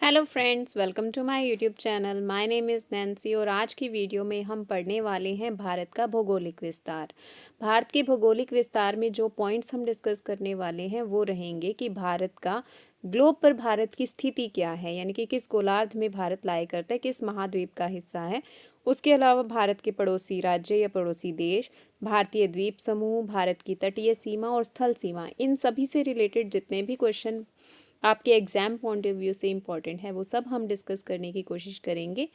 Hello friends, welcome to my YouTube channel. My name is Nancy और आज की video में हम पढ़ने वाले हैं भारत का भौगोलिक विस्तार। भारत के भौगोलिक विस्तार में जो पॉइंट्स हम डिस्कस करने वाले हैं वो रहेंगे कि भारत का ग्लोब पर भारत की स्थिति क्या है, यानी कि किस गोलार्ध में भारत लाई करता है, किस महाद्वीप का हिस्सा है। उसके अलावा भारत के पड़ोसी राज्य या पड़ोसी देश, भारतीय द्वीप समूह, भारत की तटीय सीमा और स्थल सीमा, इन सभी से रिलेटेड जितने भी क्वेश्चन आपके एग्जाम पॉइंट ऑफ व्यू से इम्पॉर्टेंट है वो सब हम डिस्कस करने की कोशिश करेंगे।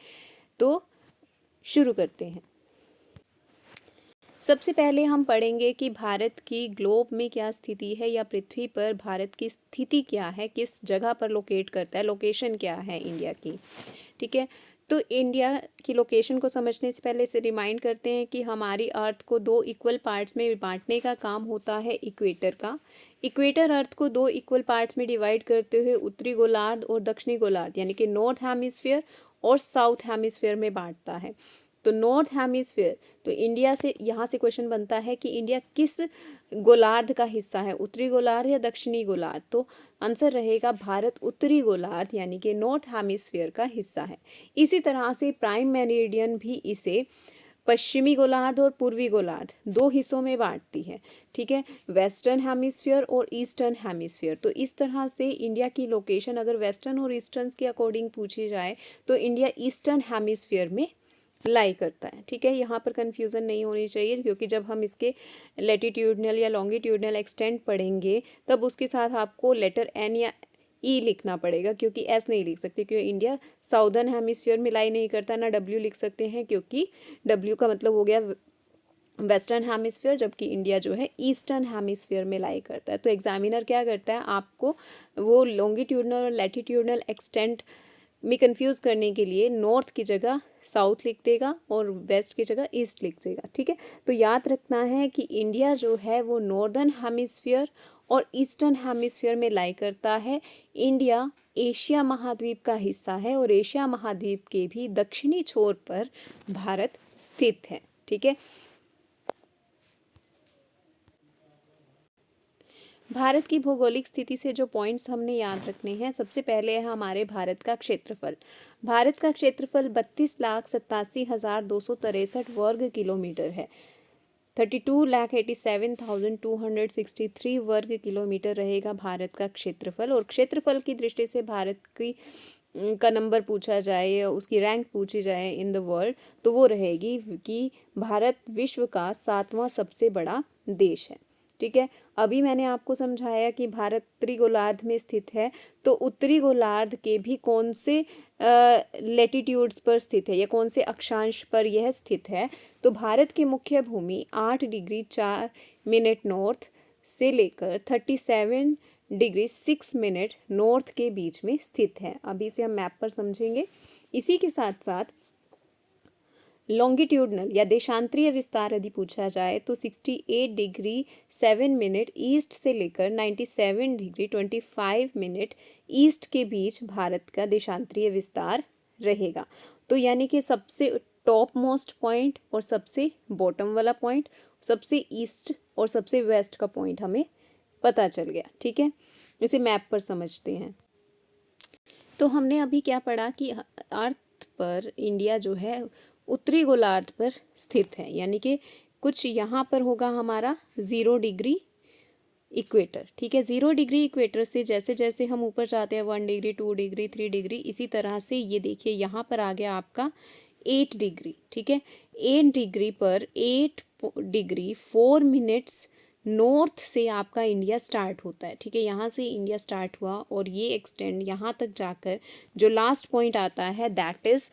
तो शुरू करते हैं। सबसे पहले हम पढ़ेंगे कि भारत की ग्लोब में क्या स्थिति है या पृथ्वी पर भारत की स्थिति क्या है, किस जगह पर लोकेट करता है, लोकेशन क्या है इंडिया की। ठीक है, तो इंडिया की लोकेशन को समझने से पहले इसे रिमाइंड करते हैं कि हमारी अर्थ को दो इक्वल पार्ट्स में बांटने का काम होता है इक्वेटर का। इक्वेटर अर्थ को दो इक्वल पार्ट्स में डिवाइड करते हुए उत्तरी गोलार्ध और दक्षिणी गोलार्ध यानी कि नॉर्थ हेमिस्फीयर और साउथ हेमिस्फीयर में बांटता है। तो नॉर्थ हेमिस्फीयर, तो इंडिया से यहाँ से क्वेश्चन बनता है कि इंडिया किस गोलार्ध का हिस्सा है, उत्तरी गोलार्ध या दक्षिणी गोलार्ध। तो आंसर रहेगा भारत उत्तरी गोलार्ध यानी कि नॉर्थ हेमिस्फीयर का हिस्सा है। इसी तरह से प्राइम मेरिडियन भी इसे पश्चिमी गोलार्ध और पूर्वी गोलार्ध दो हिस्सों में बांटती है। ठीक है, वेस्टर्न हेमिस्फीयर और ईस्टर्न हेमिस्फीयर। तो इस तरह से इंडिया की लोकेशन अगर वेस्टर्न और ईस्टर्न के अकॉर्डिंग पूछी जाए तो इंडिया ईस्टर्न हेमिस्फीयर में लाई करता है। ठीक है, यहाँ पर कंफ्यूजन नहीं होनी चाहिए क्योंकि जब हम इसके लेटिट्यूडनल या लॉन्गिट्यूडनल एक्सटेंट पढ़ेंगे तब उसके साथ आपको लेटर एन या ई लिखना पड़ेगा, क्योंकि एस नहीं लिख सकते क्योंकि इंडिया साउदर्न हेमिस्फीयर में लाई नहीं करता। ना डब्ल्यू लिख सकते हैं क्योंकि डब्ल्यू का मतलब हो गया वेस्टर्न हेमिस्फीयर, जबकि इंडिया जो है ईस्टर्न हेमिस्फीयर में लाई करता है। तो एग्जामिनर क्या करता है, आपको वो लॉन्गिट्यूडनल और लैटिट्यूडनल एक्सटेंट में कंफ्यूज करने के लिए नॉर्थ की जगह साउथ लिख देगा और वेस्ट की जगह ईस्ट लिख देगा। ठीक है, तो याद रखना है कि इंडिया जो है वो नॉर्दर्न हेमिस्फीयर और ईस्टर्न हेमिस्फीयर में लाई करता है। इंडिया एशिया महाद्वीप का हिस्सा है और एशिया महाद्वीप के भी दक्षिणी छोर पर भारत स्थित है। ठीक है, भारत की भौगोलिक स्थिति से जो पॉइंट्स हमने याद रखने हैं, सबसे पहले है हमारे भारत का क्षेत्रफल। भारत का क्षेत्रफल 32,87,263 वर्ग किलोमीटर है। 32,87,263 वर्ग किलोमीटर रहेगा भारत का क्षेत्रफल। और क्षेत्रफल की दृष्टि से भारत की का नंबर पूछा जाए या उसकी रैंक पूछी जाए इन द वर्ल्ड, तो वो रहेगी कि भारत विश्व का 7वां सबसे बड़ा देश है। ठीक है, अभी मैंने आपको समझाया कि भारत उत्तरी गोलार्ध में स्थित है, तो उत्तरी गोलार्ध के भी कौन से लेटिट्यूड्स पर स्थित है या कौन से अक्षांश पर यह स्थित है। तो भारत की मुख्य भूमि 8 डिग्री 4 मिनट नॉर्थ से लेकर 37 डिग्री 6 मिनट नॉर्थ के बीच में स्थित है। अभी से हम मैप पर समझेंगे। इसी के साथ साथ लॉन्गिट्यूडनल या देशांतरीय विस्तार यदि पूछा जाए तो 68 डिग्री 7 मिनट ईस्ट से लेकर 97 डिग्री 25 मिनट ईस्ट के बीच भारत का देशांतरीय विस्तार रहेगा। तो यानी कि सबसे टॉप मोस्ट पॉइंट और सबसे बॉटम वाला पॉइंट, सबसे ईस्ट और सबसे वेस्ट का पॉइंट हमें पता चल गया। ठीक है, इसे मैप पर समझते हैं। तो हमने अभी क्या पढ़ा कि अर्थ पर इंडिया जो है उत्तरी गोलार्ध पर स्थित है, यानी कि कुछ यहाँ पर होगा हमारा 0 डिग्री इक्वेटर। ठीक है, 0 डिग्री इक्वेटर से जैसे जैसे हम ऊपर जाते हैं 1 डिग्री 2 डिग्री 3 डिग्री, इसी तरह से ये देखिए यहाँ पर आ गया आपका 8 डिग्री। ठीक है, 8 डिग्री पर 8 डिग्री 4 मिनट्स नॉर्थ से आपका इंडिया स्टार्ट होता है। ठीक है, यहाँ से इंडिया स्टार्ट हुआ और ये एक्सटेंड यहाँ तक जाकर जो लास्ट पॉइंट आता है दैट इज़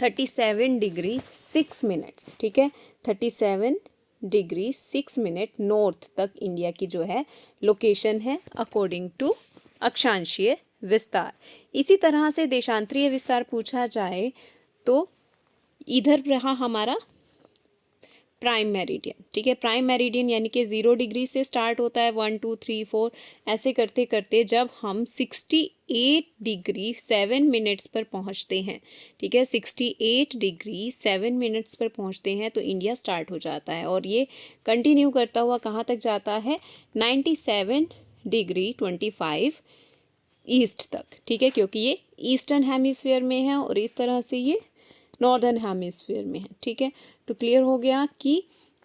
37 डिग्री 6 मिनट्स। ठीक है, 37 डिग्री 6 मिनट नॉर्थ तक इंडिया की जो है लोकेशन है अकॉर्डिंग टू अक्षांशीय विस्तार। इसी तरह से देशांतरीय विस्तार पूछा जाए तो इधर रहा हमारा प्राइम मेरिडियन। ठीक है, प्राइम मेरिडियन यानी कि 0 डिग्री से स्टार्ट होता है 1 2 3 4 ऐसे करते करते जब हम 68 डिग्री 7 मिनट्स पर पहुंचते हैं। ठीक है, 68 डिग्री 7 मिनट्स पर पहुंचते हैं तो इंडिया स्टार्ट हो जाता है और ये कंटिन्यू करता हुआ कहाँ तक जाता है 97 डिग्री 25 ईस्ट तक, ठीक है, क्योंकि ये ईस्टर्न हेमिस्फीयर में है और इस तरह से ये नॉर्दर्न हेमिस्फीयर में है, ठीक है। तो क्लियर हो गया कि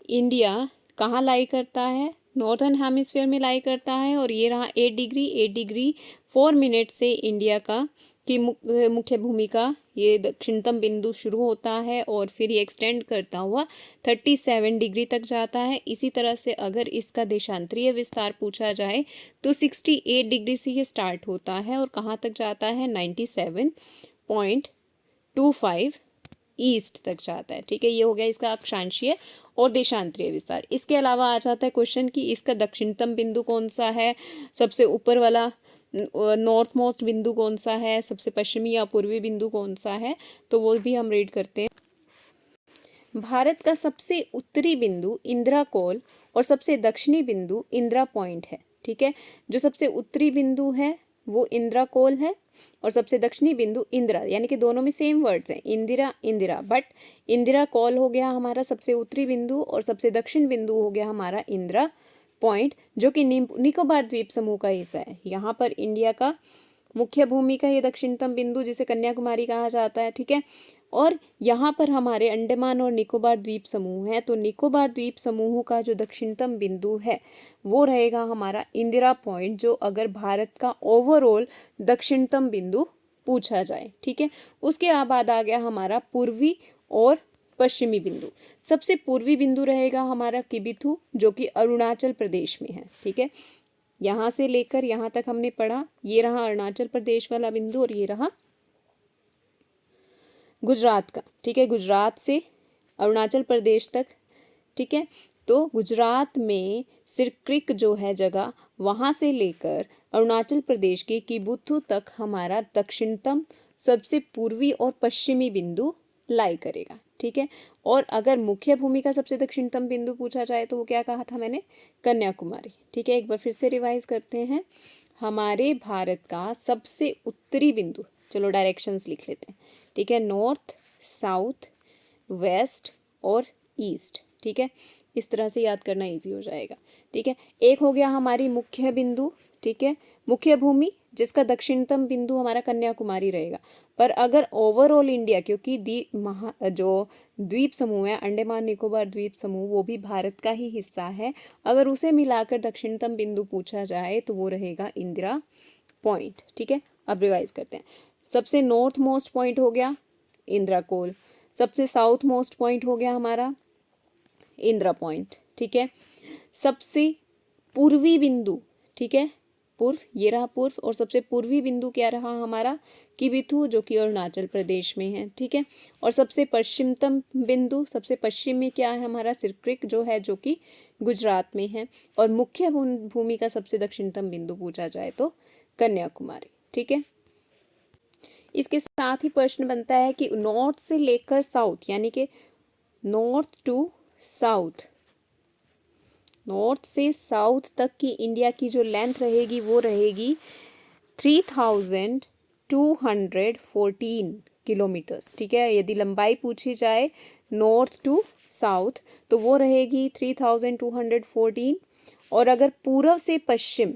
इंडिया कहाँ लाई करता है, नॉर्दर्न हेमिस्फीयर में लाई करता है। और ये रहा 8 डिग्री 4 मिनट से इंडिया का की मुख्य भूमिका ये दक्षिणतम बिंदु शुरू होता है और फिर ये एक्सटेंड करता हुआ 37 डिग्री तक जाता है। इसी तरह से अगर इसका देशांतरीय विस्तार पूछा जाए तो 68 डिग्री से ये स्टार्ट होता है और कहाँ तक जाता है, 97.25 ईस्ट तक जाता है, ठीक है। ये हो गया इसका अक्षांशीय और देशांतरीय विस्तार। इसके अलावा आ जाता है क्वेश्चन कि इसका दक्षिणतम बिंदु कौन सा है, सबसे ऊपर वाला नॉर्थ मोस्ट बिंदु कौन सा है, सबसे पश्चिमी या पूर्वी बिंदु कौन सा है, तो वो भी हम रीड करते हैं। भारत का सबसे उत्तरी बिंदु इंदिरा कोल और सबसे दक्षिणी बिंदु इंदिरा पॉइंट है, ठीक है। जो सबसे उत्तरी बिंदु है वो इंदिरा कोल है और सबसे दक्षिणी बिंदु इंदिरा, यानी कि दोनों में सेम वर्ड्स हैं, इंदिरा इंदिरा, बट इंदिरा कोल हो गया हमारा सबसे उत्तरी बिंदु और सबसे दक्षिण बिंदु हो गया हमारा इंदिरा पॉइंट, जो कि निकोबार द्वीप समूह का हिस्सा है। यहाँ पर इंडिया का मुख्य भूमि का ये दक्षिणतम बिंदु जिसे कन्याकुमारी कहा जाता है, ठीक है। और यहाँ पर हमारे अंडमान और निकोबार द्वीप समूह है, तो निकोबार द्वीप समूह का जो दक्षिणतम बिंदु है वो रहेगा हमारा इंदिरा पॉइंट, जो अगर भारत का ओवरऑल दक्षिणतम बिंदु पूछा जाए, ठीक है। उसके बाद आ गया हमारा पूर्वी और पश्चिमी बिंदु। सबसे पूर्वी बिंदु रहेगा हमारा किबिथु, जो कि अरुणाचल प्रदेश में है, ठीक है। यहाँ से लेकर यहाँ तक हमने पढ़ा, ये रहा अरुणाचल प्रदेश वाला बिंदु और ये रहा गुजरात का, ठीक है, गुजरात से अरुणाचल प्रदेश तक, ठीक है। तो गुजरात में सिरक्रिक जो है जगह, वहाँ से लेकर अरुणाचल प्रदेश के किबुथु तक हमारा दक्षिणतम सबसे पूर्वी और पश्चिमी बिंदु लाई करेगा, ठीक है। और अगर मुख्य भूमि का सबसे दक्षिणतम बिंदु पूछा जाए तो वो क्या कहा था मैंने, कन्याकुमारी, ठीक है। एक बार फिर से रिवाइज करते हैं, हमारे भारत का सबसे उत्तरी बिंदु, चलो डायरेक्शंस लिख लेते हैं, ठीक है, नॉर्थ साउथ वेस्ट और ईस्ट, ठीक है। इस तरह से याद करना इजी हो जाएगा, ठीक है। एक हो गया हमारी मुख्य बिंदु, ठीक है, मुख्य भूमि जिसका दक्षिणतम बिंदु हमारा कन्याकुमारी रहेगा। पर अगर ओवरऑल इंडिया, क्योंकि जो द्वीप समूह है अंडमान निकोबार द्वीप समूह वो भी भारत का ही हिस्सा है, अगर उसे मिलाकर दक्षिणतम बिंदु पूछा जाए तो वो रहेगा इंदिरा पॉइंट, ठीक है। अब रिवाइज करते हैं, सबसे नॉर्थ मोस्ट पॉइंट हो गया इंदिरा कोल, सबसे साउथ मोस्ट पॉइंट हो गया हमारा इंदिरा पॉइंट, ठीक है। सबसे पूर्वी बिंदु, ठीक है, पूर्व, ये रहा पूर्व, और सबसे पूर्वी बिंदु क्या रहा हमारा किबिथु, जो कि अरुणाचल प्रदेश में है, ठीक है। और सबसे पश्चिमतम बिंदु, सबसे पश्चिम में क्या है हमारा सिरक्रिक जो है, जो कि गुजरात में है। और मुख्य भूमि का सबसे दक्षिणतम बिंदु पूछा जाए तो कन्याकुमारी, ठीक है। इसके साथ ही प्रश्न बनता है कि नॉर्थ से लेकर साउथ, यानी कि नॉर्थ टू साउथ, नॉर्थ से साउथ तक की इंडिया की जो लेंथ रहेगी वो रहेगी 3214 किलोमीटर्स, ठीक है। यदि लंबाई पूछी जाए नॉर्थ टू साउथ तो वो रहेगी 3214। और अगर पूर्व से पश्चिम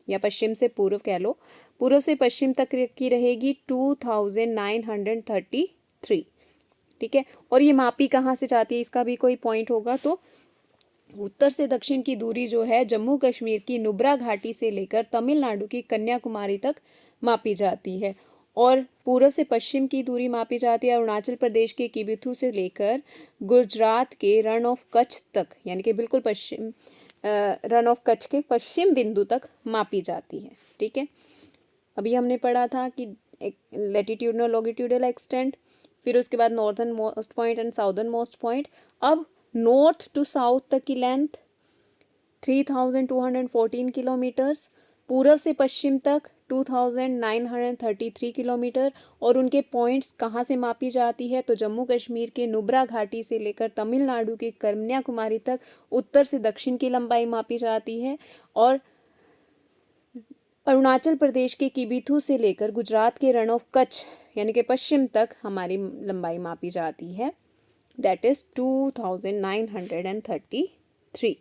या पश्चिम से पूर्व कह लो, पूर्व से पश्चिम तक की रहेगी 2933, ठीक है। और ये मापी कहाँ से जाती है, इसका भी कोई पॉइंट होगा तो उत्तर से दक्षिण की दूरी जो है जम्मू कश्मीर की नुब्रा घाटी से लेकर तमिलनाडु की कन्याकुमारी तक मापी जाती है। और पूर्व से पश्चिम की दूरी मापी जाती है अरुणाचल प्रदेश के किबिथु से लेकर गुजरात के रण ऑफ कच्छ तक, यानी कि बिल्कुल पश्चिम रन ऑफ कच्छ के पश्चिम बिंदु तक मापी जाती है, ठीक है। अभी हमने पढ़ा था कि एक लैटिट्यूडनल लॉन्गिट्यूडल एक्सटेंट, फिर उसके बाद northern most point and southern most point. अब नॉर्थ टू साउथ तक की लेंथ 3214 किलोमीटर्स, पूर्व से पश्चिम तक 2933 किलोमीटर। और उनके पॉइंट्स कहाँ से मापी जाती है तो जम्मू कश्मीर के नुब्रा घाटी से लेकर तमिलनाडु के कन्याकुमारी तक उत्तर से दक्षिण की लंबाई मापी जाती है। और अरुणाचल प्रदेश के किबिथु से लेकर गुजरात के रण ऑफ कच्छ यानी कि पश्चिम तक हमारी लंबाई मापी जाती है, that is 2933।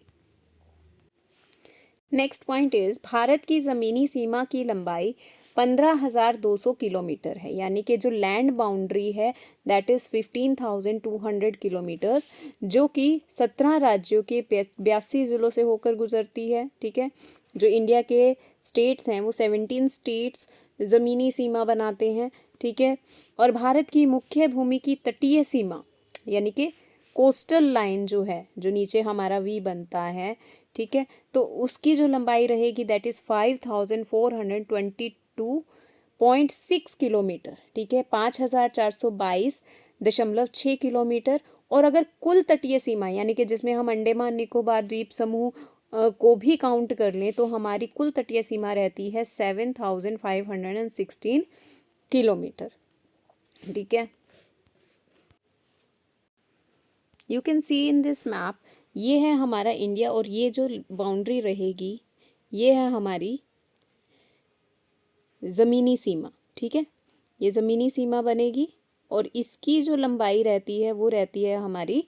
Next point is Bharat की ज़मीनी सीमा की लंबाई 15,200 किलोमीटर है, यानी कि जो लैंड बाउंड्री है दैट इज़ 15,200 किलोमीटर्स, जो कि 17 राज्यों के 82 ज़िलों से होकर गुजरती है। ठीक है, जो इंडिया के स्टेट्स हैं वो 17 स्टेट्स ज़मीनी सीमा बनाते हैं। ठीक है, और भारत की मुख्य भूमि की तटीय सीमा यानी कि कोस्टल लाइन जो है, जो नीचे हमारा वी बनता है, ठीक है, तो उसकी जो लंबाई रहेगी दैट इज़ 5,422.6 किलोमीटर। ठीक है, 5,422.6 किलोमीटर। और अगर कुल तटीय सीमा यानी कि जिसमें हम अंडमान निकोबार द्वीप समूह को भी काउंट कर लें तो हमारी कुल तटीय सीमा रहती है 7,516 किलोमीटर। ठीक है, you can see in this map, ये है हमारा इंडिया और ये जो बाउंड्री रहेगी ये है हमारी ज़मीनी सीमा। ठीक है, ये ज़मीनी सीमा बनेगी और इसकी जो लंबाई रहती है वो रहती है हमारी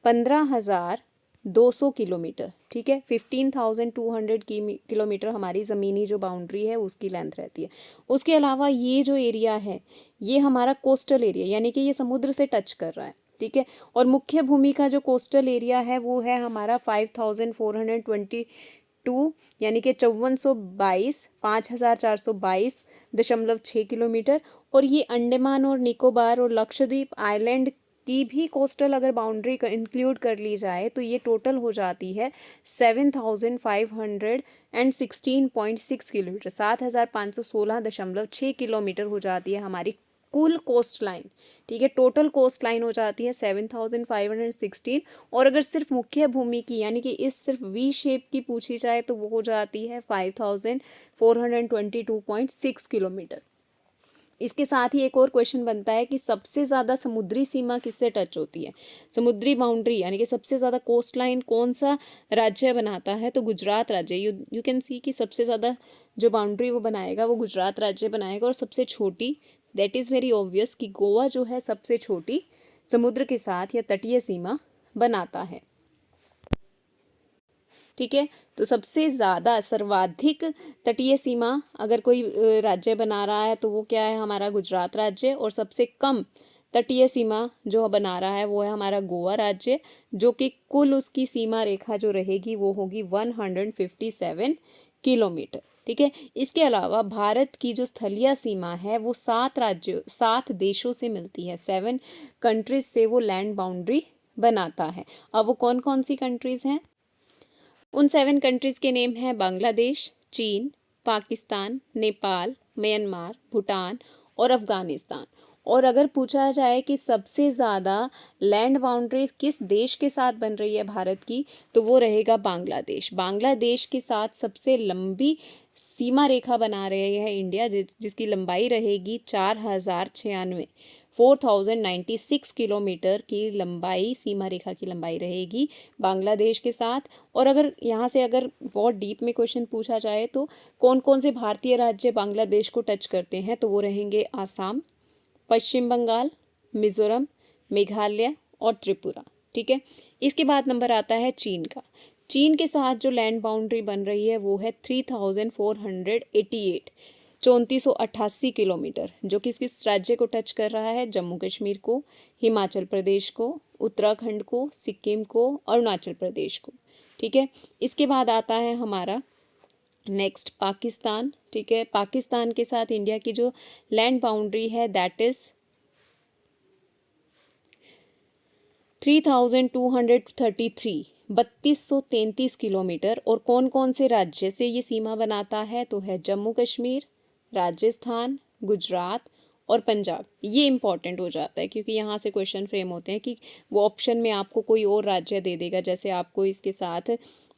15,200 किलोमीटर। ठीक है, 15,200 किलोमीटर हमारी ज़मीनी जो बाउंड्री है उसकी लेंथ रहती है। उसके अलावा ये जो एरिया है ये हमारा कोस्टल एरिया यानी कि ये समुद्र से टच कर रहा है। ठीक है, और मुख्य भूमि का जो कोस्टल एरिया है वो है हमारा 5,422 यानी कि 5,422.6 किलोमीटर। और ये अंडमान और निकोबार और लक्षद्वीप आइलैंड की भी कोस्टल अगर बाउंड्री का इंक्लूड कर ली जाए तो ये टोटल हो जाती है 7,516.6 किलोमीटर, 7,516.6 किलोमीटर हो जाती है हमारी कुल कोस्ट लाइन। ठीक है, टोटल कोस्ट लाइन हो जाती है 7,516। और अगर सिर्फ मुख्य भूमि की यानी कि इस सिर्फ वी शेप की पूछी जाए तो वो हो जाती है 5,422.6 किलोमीटर। इसके साथ ही एक और क्वेश्चन बनता है कि सबसे ज़्यादा समुद्री सीमा किससे टच होती है, समुद्री बाउंड्री यानी कि सबसे ज़्यादा कोस्ट लाइन कौन सा राज्य बनाता है, तो गुजरात राज्य। यू कैन सी कि सबसे ज़्यादा जो बाउंड्री वो बनाएगा वो गुजरात राज्य बनाएगा। और सबसे छोटी दैट इज़ वेरी ऑब्वियस कि गोवा जो है सबसे छोटी समुद्र के साथ या तटीय सीमा बनाता है। ठीक है, तो सबसे ज़्यादा सर्वाधिक तटीय सीमा अगर कोई राज्य बना रहा है तो वो क्या है, हमारा गुजरात राज्य। और सबसे कम तटीय सीमा जो बना रहा है वो है हमारा गोवा राज्य, जो कि कुल उसकी सीमा रेखा जो रहेगी वो होगी 157 किलोमीटर। ठीक है, इसके अलावा भारत की जो स्थलीय सीमा है वो 7 देशों से मिलती है, 7 कंट्रीज से वो लैंड बाउंड्री बनाता है। अब वो कौन कौन सी कंट्रीज हैं, उन 7 कंट्रीज़ के नेम हैं बांग्लादेश, चीन, पाकिस्तान, नेपाल, म्यांमार, भूटान और अफ़गानिस्तान। और अगर पूछा जाए कि सबसे ज़्यादा लैंड बाउंड्री किस देश के साथ बन रही है भारत की, तो वो रहेगा बांग्लादेश। बांग्लादेश के साथ सबसे लंबी सीमा रेखा बना रहे हैं इंडिया, जिसकी लंबाई रहेगी 4,96 किलोमीटर की लंबाई, सीमा रेखा की लंबाई रहेगी बांग्लादेश के साथ। और अगर यहाँ से अगर बहुत डीप में क्वेश्चन पूछा जाए तो कौन कौन से भारतीय राज्य बांग्लादेश को टच करते हैं, तो वो रहेंगे आसाम, पश्चिम बंगाल, मिजोरम, मेघालय और त्रिपुरा। ठीक है, इसके बाद नंबर आता है चीन का। चीन के साथ जो लैंड बाउंड्री बन रही है वो है 3,488 किलोमीटर, जो किस किस राज्य को टच कर रहा है, जम्मू कश्मीर को, हिमाचल प्रदेश को, उत्तराखंड को, सिक्किम को, अरुणाचल प्रदेश को। ठीक है, इसके बाद आता है हमारा नेक्स्ट पाकिस्तान। ठीक है, पाकिस्तान के साथ इंडिया की जो लैंड बाउंड्री है दैट इज 3233 किलोमीटर। और कौन कौन से राज्य से ये सीमा बनाता है, तो है जम्मू कश्मीर, राजस्थान, गुजरात और पंजाब। ये इंपॉर्टेंट हो जाता है क्योंकि यहाँ से क्वेश्चन फ्रेम होते हैं कि वो ऑप्शन में आपको कोई और राज्य दे देगा, जैसे आपको इसके साथ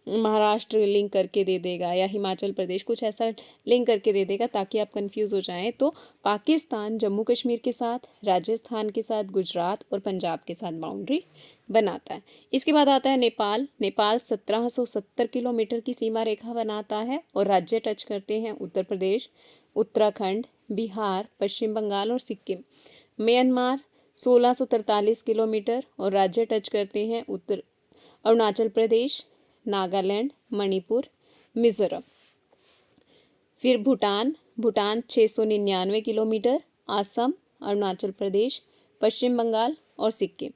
महाराष्ट्र लिंक करके दे देगा या हिमाचल प्रदेश, कुछ ऐसा लिंक करके दे देगा ताकि आप कंफ्यूज हो जाएं। तो पाकिस्तान जम्मू कश्मीर के साथ, राजस्थान के साथ, गुजरात और पंजाब के साथ बाउंड्री बनाता है। इसके बाद आता है नेपाल। नेपाल 1770 किलोमीटर की सीमा रेखा बनाता है और राज्य टच करते हैं उत्तर प्रदेश, उत्तराखंड, बिहार, पश्चिम बंगाल और सिक्किम। म्यांमार 1643 किलोमीटर और राज्य टच करते हैं अरुणाचल प्रदेश, नागालैंड, मणिपुर, मिजोरम। फिर भूटान भूटान 699 किलोमीटर, असम, अरुणाचल प्रदेश, पश्चिम बंगाल और सिक्किम।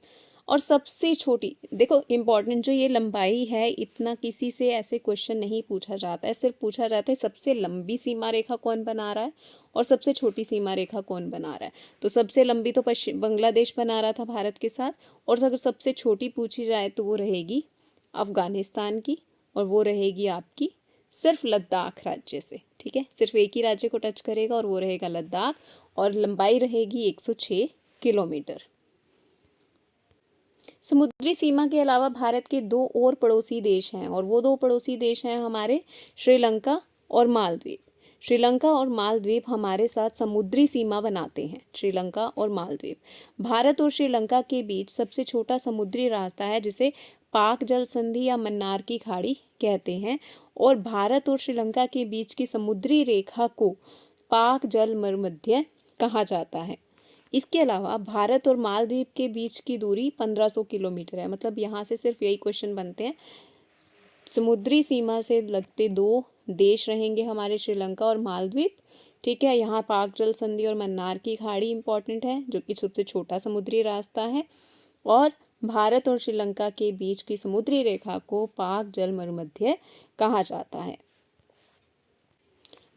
और सबसे छोटी, देखो इम्पॉर्टेंट जो ये लंबाई है, इतना किसी से ऐसे क्वेश्चन नहीं पूछा जाता है, सिर्फ पूछा जाता है सबसे लंबी सीमा रेखा कौन बना रहा है और सबसे छोटी सीमा रेखा कौन बना रहा है। तो सबसे लंबी तो पश्चिम बांग्लादेश बना रहा था भारत के साथ, और अगर सबसे छोटी पूछी जाए तो वो रहेगी अफगानिस्तान की, और वो रहेगी आपकी सिर्फ लद्दाख राज्य से। ठीक है, सिर्फ एक ही राज्य को टच करेगा और वो रहेगा लद्दाख, और लंबाई रहेगी 106 किलोमीटर। समुद्री सीमा के अलावा भारत के दो और पड़ोसी देश हैं, और वो दो पड़ोसी देश हैं हमारे श्रीलंका और मालदीव। श्रीलंका और मालदीव हमारे साथ समुद्री सीमा बनाते हैं, श्रीलंका और मालदीव। भारत और श्रीलंका के बीच सबसे छोटा समुद्री रास्ता है जिसे पाक जल संधि या मन्नार की खाड़ी कहते हैं, और भारत और श्रीलंका के बीच की समुद्री रेखा को पाक जल मध्य कहा जाता है। इसके अलावा भारत और मालदीव के बीच की दूरी 1500 किलोमीटर है। मतलब यहाँ से सिर्फ यही क्वेश्चन बनते हैं, समुद्री सीमा से लगते दो देश रहेंगे हमारे श्रीलंका और मालदीव। ठीक है, यहाँ पाक जल संधि और मन्नार की खाड़ी इंपॉर्टेंट है जो कि सबसे छोटा समुद्री रास्ता है, और भारत और श्रीलंका के बीच की समुद्री रेखा को पाक जल मरुमध्य कहा जाता है।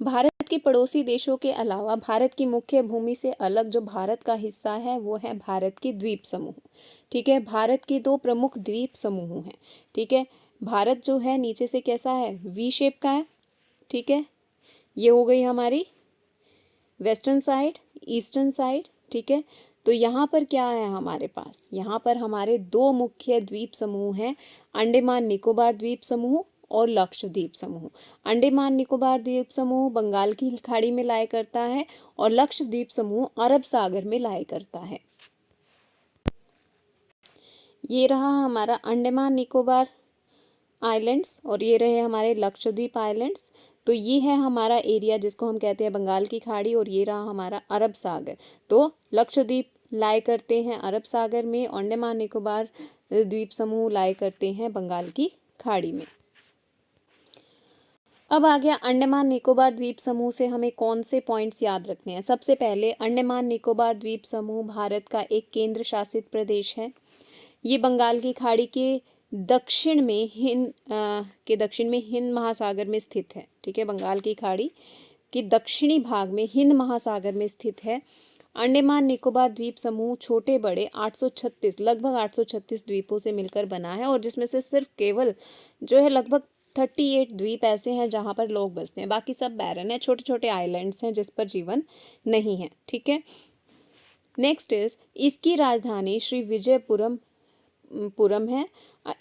भारत के पड़ोसी देशों के अलावा भारत की मुख्य भूमि से अलग जो भारत का हिस्सा है वो है भारत के द्वीप समूह। ठीक है, भारत के दो प्रमुख द्वीप समूह हैं। ठीक है, भारत जो है नीचे से कैसा है, वी शेप का है। ठीक है, ये हो गई हमारी वेस्टर्न साइड, ईस्टर्न साइड। ठीक है, तो यहाँ पर क्या है हमारे पास, यहाँ पर हमारे दो मुख्य द्वीप समूह हैं, अंडमान निकोबार द्वीप समूह और लक्षद्वीप समूह। अंडमान निकोबार द्वीप समूह बंगाल की खाड़ी में लाया करता है, और लक्षद्वीप समूह अरब सागर में लाया करता है। ये रहा हमारा अंडमान निकोबार आइलैंड्स, और ये रहे हमारे लक्षद्वीप आइलैंड्स। तो ये है हमारा एरिया जिसको हम कहते हैं बंगाल की खाड़ी, और ये रहा हमारा अरब सागर। तो लक्षद्वीप लाया करते हैं अरब सागर में, अंडमान निकोबार द्वीप समूह लाया करते हैं बंगाल की खाड़ी में। अब आ गया अंडमान निकोबार द्वीप समूह से हमें कौन से पॉइंट्स याद रखने हैं। सबसे पहले अंडमान निकोबार द्वीप समूह भारत का एक केंद्र शासित प्रदेश है। ये बंगाल की खाड़ी के दक्षिण में हिंद महासागर में स्थित है। ठीक है, बंगाल की खाड़ी के दक्षिणी भाग में हिंद महासागर में स्थित है। अंडमान निकोबार द्वीप समूह छोटे बड़े 836 लगभग 836 द्वीपों से मिलकर बना है, और जिसमें से सिर्फ केवल जो है लगभग 38 द्वीप ऐसे हैं जहां पर लोग बसते हैं, बाकी सब बैरन है, छोटे छोटे आइलैंड्स हैं जिस पर जीवन नहीं है। ठीक है, नेक्स्ट इज इसकी राजधानी श्री विजयपुरम है,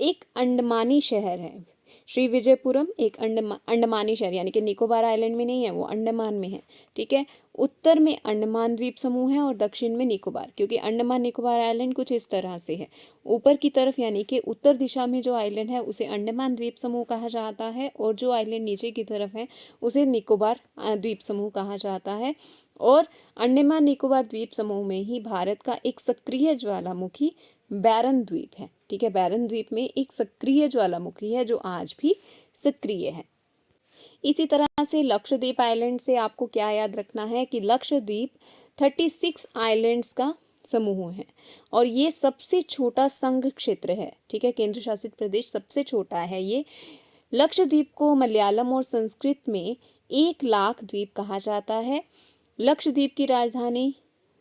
एक अंडमानी शहर है। श्री विजयपुरम एक अंडमानी शहर, यानी कि निकोबार आइलैंड में नहीं है, वो अंडमान में है। ठीक है, उत्तर में अंडमान द्वीप समूह है और दक्षिण में निकोबार, क्योंकि अंडमान निकोबार आइलैंड कुछ इस तरह से है, ऊपर की तरफ यानी कि उत्तर दिशा में जो आइलैंड है उसे अंडमान द्वीप समूह कहा जाता है, और जो आइलैंड नीचे की तरफ है उसे निकोबार द्वीप समूह कहा जाता है। और अंडमान निकोबार द्वीप समूह में ही भारत का एक सक्रिय ज्वालामुखी बैरन द्वीप है। ठीक है, बैरन द्वीप में एक सक्रिय ज्वालामुखी है जो आज भी सक्रिय है। इसी तरह से लक्षद्वीप आइलैंड से आपको क्या याद रखना है कि लक्षद्वीप 36 आइलैंड्स का समूह है, और ये सबसे छोटा संघ क्षेत्र है। ठीक है, केंद्र शासित प्रदेश सबसे छोटा है ये। लक्षद्वीप को मलयालम और संस्कृत में 1 लाख द्वीप कहा जाता है। लक्षद्वीप की राजधानी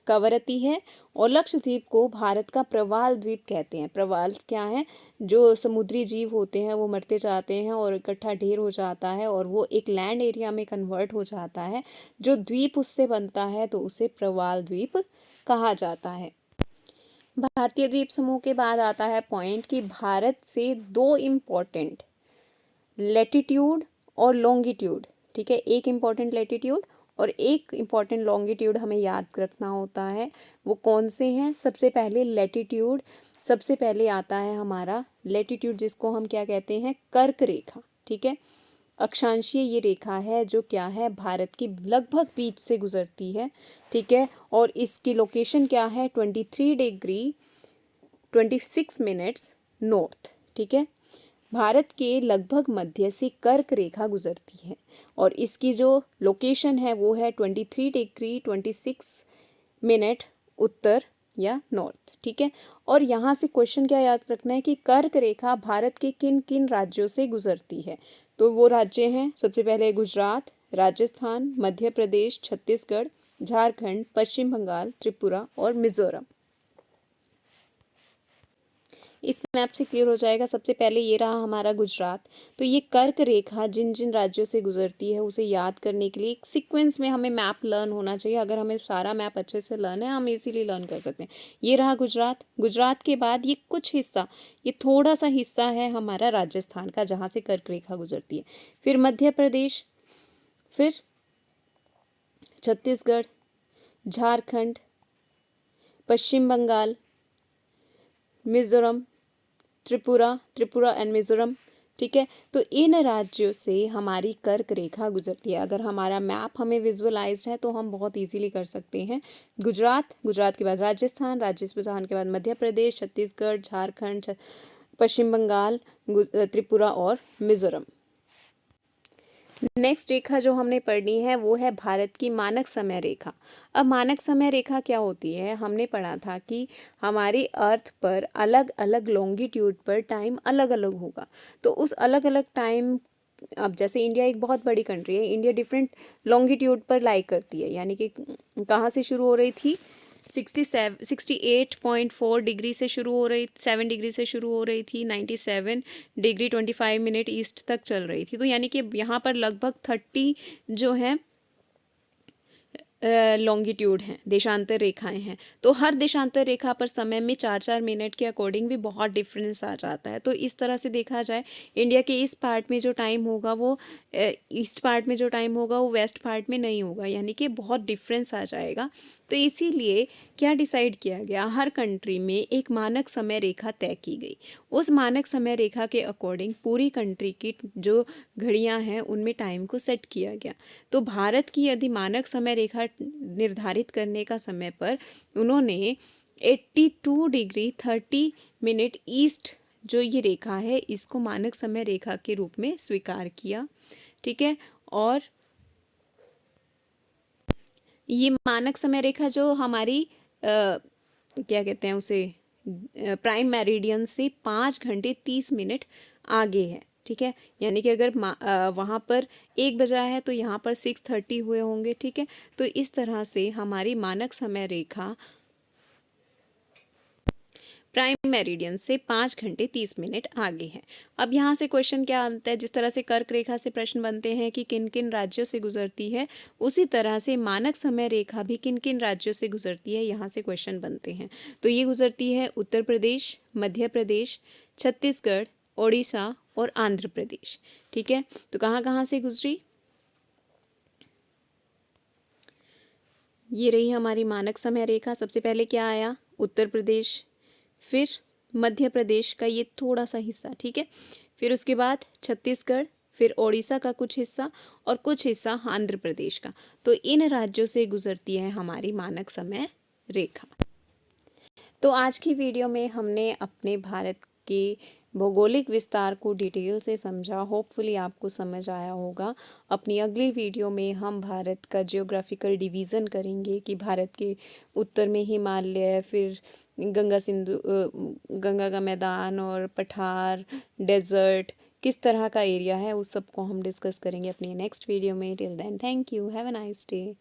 कवरत्ती है, और लक्षद्वीप को भारत का प्रवाल द्वीप कहते हैं। प्रवाल क्या है, जो समुद्री जीव होते हैं वो मरते जाते हैं और इकट्ठा ढेर हो जाता है, और वो एक लैंड एरिया में कन्वर्ट हो जाता है, जो द्वीप उससे बनता है तो उसे प्रवाल द्वीप कहा जाता है। भारतीय द्वीप समूह के बाद आता है पॉइंट कि भारत से दो इम्पोर्टेंट लैटिट्यूड और लॉन्गिट्यूड, ठीक है, एक इम्पॉर्टेंट लैटिट्यूड और एक इम्पॉर्टेंट लॉन्गिट्यूड हमें याद रखना होता है। वो कौन से हैं? सबसे पहले लैटिट्यूड, सबसे पहले आता है हमारा लैटिट्यूड जिसको हम क्या कहते हैं, कर्क रेखा। ठीक है, अक्षांशीय ये रेखा है जो क्या है, भारत की लगभग बीच से गुजरती है। ठीक है, और इसकी लोकेशन क्या है, 23 डिग्री 26 मिनट्स नॉर्थ। ठीक है, भारत के लगभग मध्य से कर्क रेखा गुजरती है और इसकी जो लोकेशन है वो है 23 डिग्री 26 मिनट उत्तर या नॉर्थ। ठीक है, और यहाँ से क्वेश्चन क्या याद रखना है कि कर्क रेखा भारत के किन किन राज्यों से गुजरती है। तो वो राज्य हैं, सबसे पहले गुजरात, राजस्थान, मध्य प्रदेश, छत्तीसगढ़, झारखंड, पश्चिम बंगाल, त्रिपुरा और मिजोरम। इस मैप से क्लियर हो जाएगा। सबसे पहले ये रहा हमारा गुजरात। तो ये कर्क रेखा जिन जिन राज्यों से गुजरती है उसे याद करने के लिए एक सीक्वेंस में हमें मैप लर्न होना चाहिए। अगर हमें सारा मैप अच्छे से लर्न है, हम इजीली लर्न कर सकते हैं। ये रहा गुजरात। गुजरात के बाद ये कुछ हिस्सा, ये थोड़ा सा हिस्सा है हमारा राजस्थान का, जहाँ से कर्क रेखा गुजरती है। फिर मध्य प्रदेश, फिर छत्तीसगढ़, झारखंड, पश्चिम बंगाल, मिजोरम, त्रिपुरा एंड मिजोरम। ठीक है, तो इन राज्यों से हमारी कर्क रेखा गुजरती है। अगर हमारा मैप हमें विजुअलाइज है तो हम बहुत इजीली कर सकते हैं। गुजरात के बाद राजस्थान के बाद मध्य प्रदेश, छत्तीसगढ़, झारखंड, पश्चिम बंगाल, त्रिपुरा और मिजोरम। नेक्स्ट रेखा जो हमने पढ़नी है वो है भारत की मानक समय रेखा। अब मानक समय रेखा क्या होती है, हमने पढ़ा था कि हमारे अर्थ पर अलग अलग लॉन्गिट्यूड पर टाइम अलग अलग होगा। तो उस अलग अलग टाइम, अब जैसे इंडिया एक बहुत बड़ी कंट्री है, इंडिया डिफरेंट लॉन्गिट्यूड पर लाई करती है, यानी कि कहाँ से शुरू हो रही थी, 68.4 डिग्री से शुरू हो रही, 7 डिग्री से शुरू हो रही थी, 97 डिग्री 25 मिनट ईस्ट तक चल रही थी। तो यानी कि यहाँ पर लगभग 30 जो है लॉन्गिट्यूड हैं, देशांतर रेखाएं हैं। तो हर देशांतर रेखा पर समय में 4-4 मिनट के अकॉर्डिंग भी बहुत डिफरेंस आ जाता है। तो इस तरह से देखा जाए, इंडिया के इस पार्ट में जो टाइम होगा वो ईस्ट पार्ट में जो टाइम होगा वो वेस्ट पार्ट में नहीं होगा, यानी कि बहुत डिफरेंस आ जाएगा। तो इसीलिए क्या डिसाइड किया गया, हर कंट्री में एक मानक समय रेखा तय की गई। उस मानक समय रेखा के अकॉर्डिंग पूरी कंट्री की जो घड़ियां हैं उनमें टाइम को सेट किया गया। तो भारत की यदि मानक समय रेखा निर्धारित करने का समय पर उन्होंने 82 डिग्री 30 मिनट ईस्ट जो ये रेखा है इसको मानक समय रेखा के रूप में स्वीकार किया। ठीक है, और ये मानक समय रेखा जो हमारी क्या कहते हैं उसे, प्राइम मेरिडियन से 5 घंटे 30 मिनट आगे है। ठीक है, यानी कि अगर वहाँ पर 1 बजा है तो यहाँ पर 6:30 हुए होंगे। ठीक है, तो इस तरह से हमारी मानक समय रेखा प्राइम मेरिडियन से 5 घंटे 30 मिनट आगे है। अब यहाँ से क्वेश्चन क्या आता है, जिस तरह से कर्क रेखा से प्रश्न बनते हैं कि किन किन राज्यों से गुजरती है, उसी तरह से मानक समय रेखा भी किन किन राज्यों से गुजरती है, यहाँ से क्वेश्चन बनते हैं। तो ये गुजरती है उत्तर प्रदेश, मध्य प्रदेश, छत्तीसगढ़, ओडिशा और आंध्र प्रदेश। ठीक है, तो कहाँ कहाँ से गुजरी, ये रही हमारी मानक समय रेखा। सबसे पहले क्या आया, उत्तर प्रदेश, फिर मध्य प्रदेश का ये थोड़ा सा हिस्सा। ठीक है, फिर उसके बाद छत्तीसगढ़, फिर ओडिशा का कुछ हिस्सा और कुछ हिस्सा आंध्र प्रदेश का। तो इन राज्यों से गुजरती है हमारी मानक समय रेखा। तो आज की वीडियो में हमने अपने भारत के भौगोलिक विस्तार को डिटेल से समझा। होपफुली आपको समझ आया होगा। अपनी अगली वीडियो में हम भारत का जियोग्राफिकल डिवीज़न करेंगे कि भारत के उत्तर में हिमालय, फिर गंगा का मैदान और पठार, डेजर्ट, किस तरह का एरिया है, उस सब को हम डिस्कस करेंगे अपनी नेक्स्ट वीडियो में। Till then, thank you, have a nice day.